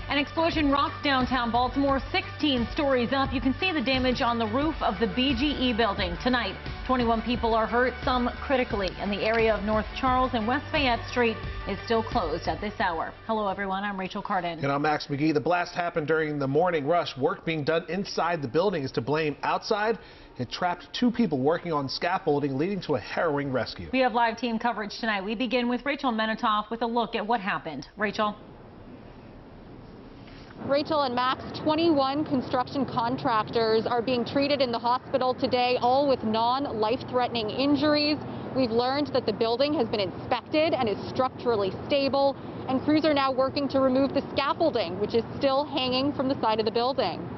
An explosion rocks downtown Baltimore, 16 stories up. You can see the damage on the roof of the BGE building. Tonight, 21 people are hurt, some critically. And the area of North Charles and West Fayette Street is still closed at this hour. Hello, everyone. I'm Rachel Cardin. And I'm Max McGee. The blast happened during the morning rush. Work being done inside the building is to blame. Outside, it trapped 2 people working on scaffolding, leading to a harrowing rescue. We have live team coverage tonight. We begin with Rachel Menitoff with a look at what happened. Rachel and Max, 21 construction contractors are being treated in the hospital today, all with non-life-threatening injuries. We've learned that the building has been inspected and is structurally stable, and crews are now working to remove the scaffolding, which is still hanging from the side of the building.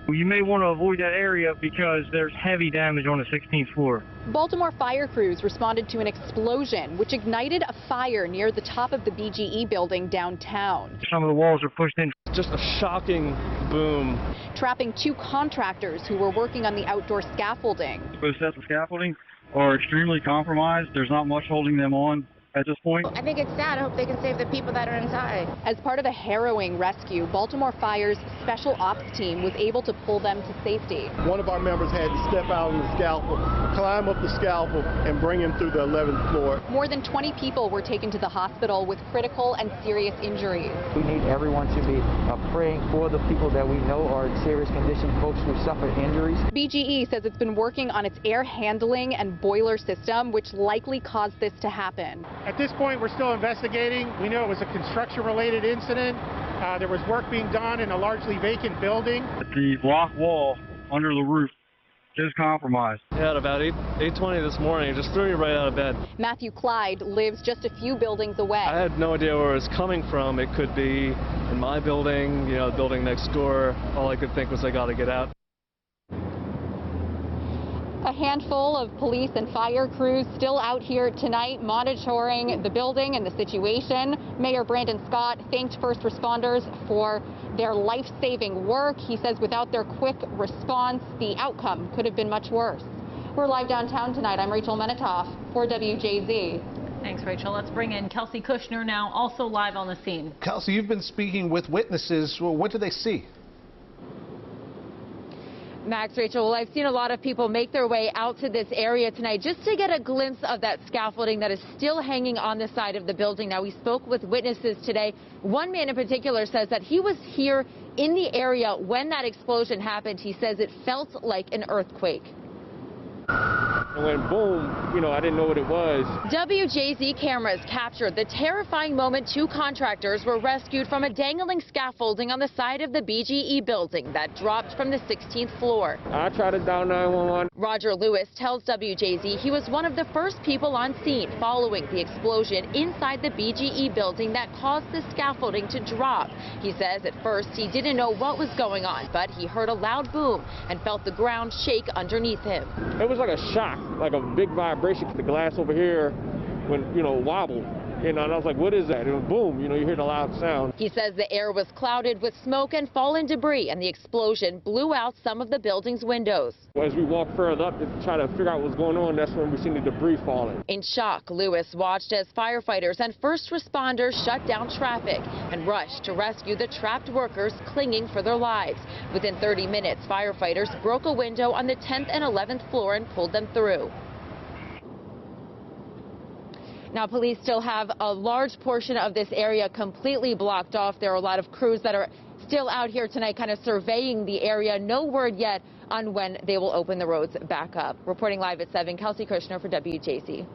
You may want to avoid that area because there's heavy damage on the 16th floor. Baltimore fire crews responded to an explosion which ignited a fire near the top of the BGE building downtown. Some of the walls are pushed in. Just a shocking boom. Trapping 2 contractors who were working on the outdoor scaffolding. Both sets of scaffolding are extremely compromised. There's not much holding them on at this point. I think it's sad. I hope they can save the people that are inside. As part of a harrowing rescue, Baltimore Fire's special ops team was able to pull them to safety. One of our members had to step out on the scaffold, climb up the scaffold, and bring him through the 11th floor. More than 20 people were taken to the hospital with critical and serious injuries. We need everyone to be praying for the people that we know are in serious condition, folks who suffered injuries. BGE says it's been working on its air handling and boiler system, which likely caused this to happen. At this point, we're still investigating. We know it was a construction-related incident. There was work being done in a largely vacant building. The block wall under the roof is compromised. Yeah, at about 8:20 this morning, it just threw me right out of bed. Matthew Clyde lives just a few buildings away. I had no idea where it was coming from. It could be in my building, the building next door. All I could think was I got to get out. A handful of police and fire crews still out here tonight monitoring the building and the situation. Mayor Brandon Scott thanked first responders for their life-saving work. He says without their quick response, the outcome could have been much worse. We're live downtown tonight. I'm Rachel Menitoff for WJZ. Thanks, Rachel. Let's bring in Kelsey Kushner now, also live on the scene. Kelsey, you've been speaking with witnesses. Well, what did they see? Max, Rachel, well, I've seen a lot of people make their way out to this area tonight just to get a glimpse of that scaffolding that is still hanging on the side of the building. Now, we spoke with witnesses today. One man in particular says that he was here in the area when that explosion happened. He says it felt like an earthquake. And when boom, I didn't know what it was. WJZ cameras captured the terrifying moment 2 contractors were rescued from a dangling scaffolding on the side of the BGE building that dropped from the 16th floor. I tried to dial 911. Roger Lewis tells WJZ he was one of the first people on scene following the explosion inside the BGE building that caused the scaffolding to drop. He says at first he didn't know what was going on, but he heard a loud boom and felt the ground shake underneath him. It was like a shock, like a big vibration. The glass over here went, wobbled. And I was like, what is that? And boom, you hear the loud sound. He says the air was clouded with smoke and fallen debris, and the explosion blew out some of the building's windows. As we walked further up to try to figure out what's going on, that's when we seen the debris falling. In shock, Lewis watched as firefighters and first responders shut down traffic and rushed to rescue the trapped workers clinging for their lives. Within 30 minutes, firefighters broke a window on the 10th and 11th floor and pulled them through. Now, police still have a large portion of this area completely blocked off. There are a lot of crews that are still out here tonight kind of surveying the area. No word yet on when they will open the roads back up. Reporting live at 7, Kelsey Kushner for WJZ.